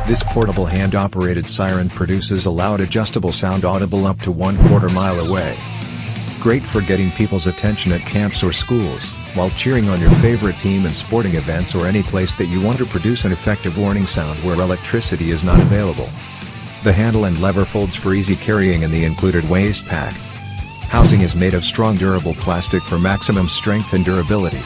This portable hand-operated siren produces a loud adjustable sound audible up to 1/4 mile away. Great for getting people's attention at camps or schools, while cheering on your favorite team in sporting events or any place that you want to produce an effective warning sound where electricity is not available. The handle and lever folds for easy carrying in the included waist pack. Housing is made of strong durable plastic for maximum strength and durability.